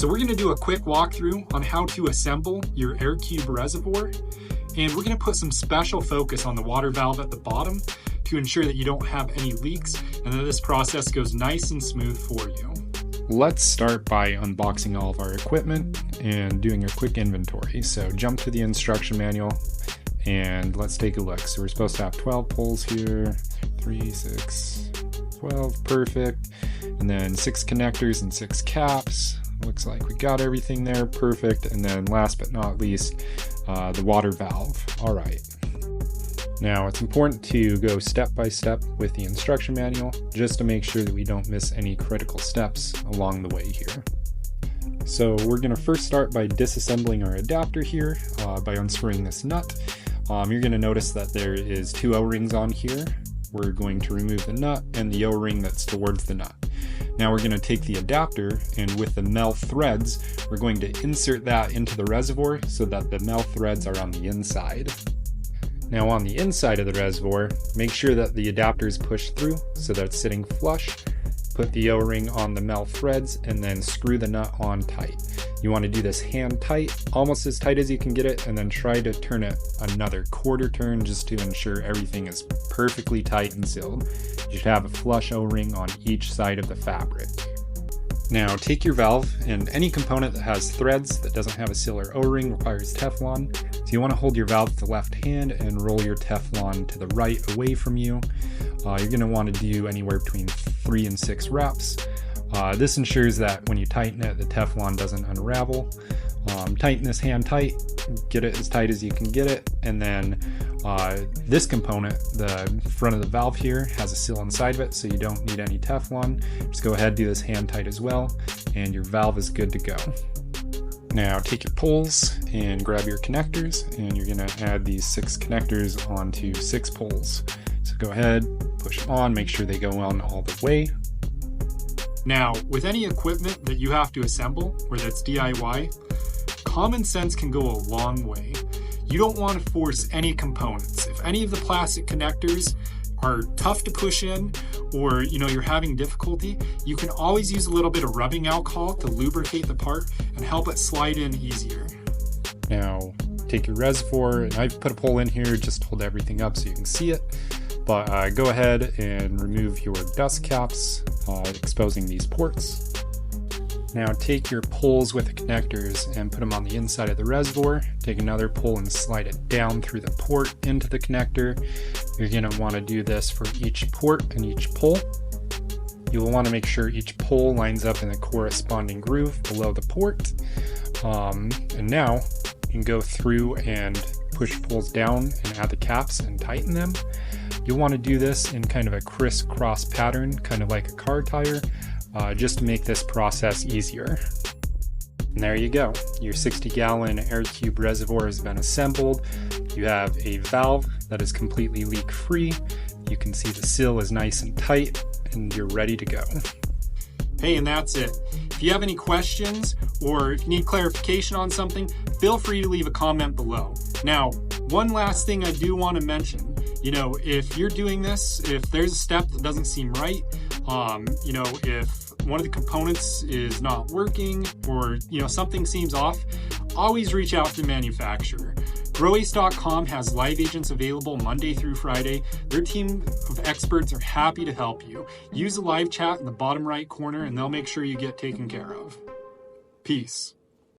So we're going to do a quick walkthrough on how to assemble your air cube reservoir, and we're going to put some special focus on the water valve at the bottom to ensure that you don't have any leaks and that this process goes nice and smooth for you. Let's start by unboxing all of our equipment and doing a quick inventory. So jump to the instruction manual and let's take a look. So we're supposed to have 12 poles here, 3, 6, 12, perfect. And then 6 connectors and 6 caps. Looks like we got everything there, perfect. And then last but not least, the water valve. All right. Now it's important to go step by step with the instruction manual just to make sure that we don't miss any critical steps along the way here. So we're going to first start by disassembling our adapter here by unscrewing this nut. You're going to notice that there is 2 O-rings on here. We're going to remove the nut and the O-ring that's towards the nut. Now we're going to take the adapter and with the mel threads, we're going to insert that into the reservoir so that the mel threads are on the inside. Now on the inside of the reservoir, make sure that the adapter is pushed through so that it's sitting flush. Put the O-ring on the mel threads and then screw the nut on tight. You want to do this hand tight, almost as tight as you can get it, and then try to turn it another quarter turn just to ensure everything is perfectly tight and sealed. You should have a flush O-ring on each side of the fabric. Now take your valve, and any component that has threads that doesn't have a seal or O-ring requires Teflon. So you want to hold your valve with the left hand and roll your Teflon to the right away from you. You're going to want to do anywhere between 3 and 6 reps. This ensures that when you tighten it, the Teflon doesn't unravel. Tighten this hand tight, get it as tight as you can get it, and then this component, the front of the valve here, has a seal inside of it, so you don't need any Teflon. Just go ahead, do this hand tight as well, and your valve is good to go. Now take your poles and grab your connectors, and you're going to add these 6 connectors onto 6 poles. So go ahead, push them on, make sure they go on all the way. Now, with any equipment that you have to assemble, or that's DIY, common sense can go a long way. You don't want to force any components. If any of the plastic connectors are tough to push in, or you're having difficulty, you can always use a little bit of rubbing alcohol to lubricate the part and help it slide in easier. Now, take your reservoir, and I've put a pole in here just to hold everything up so you can see it. But go ahead and remove your dust caps, exposing these ports. Now take your poles with the connectors and put them on the inside of the reservoir. Take another pole and slide it down through the port into the connector. You're going to want to do this for each port and each pole. You will want to make sure each pole lines up in the corresponding groove below the port. And now you can go through and push poles down and add the caps and tighten them. You'll want to do this in kind of a crisscross pattern, kind of like a car tire, just to make this process easier. And there you go. Your 60-gallon air cube reservoir has been assembled. You have a valve that is completely leak-free. You can see the seal is nice and tight, and you're ready to go. Hey, and that's it. If you have any questions or if you need clarification on something, feel free to leave a comment below. Now, one last thing I do want to mention. If you're doing this, if there's a step that doesn't seem right, if one of the components is not working or, something seems off, always reach out to the manufacturer. Growace.com has live agents available Monday through Friday. Their team of experts are happy to help you. Use the live chat in the bottom right corner and they'll make sure you get taken care of. Peace.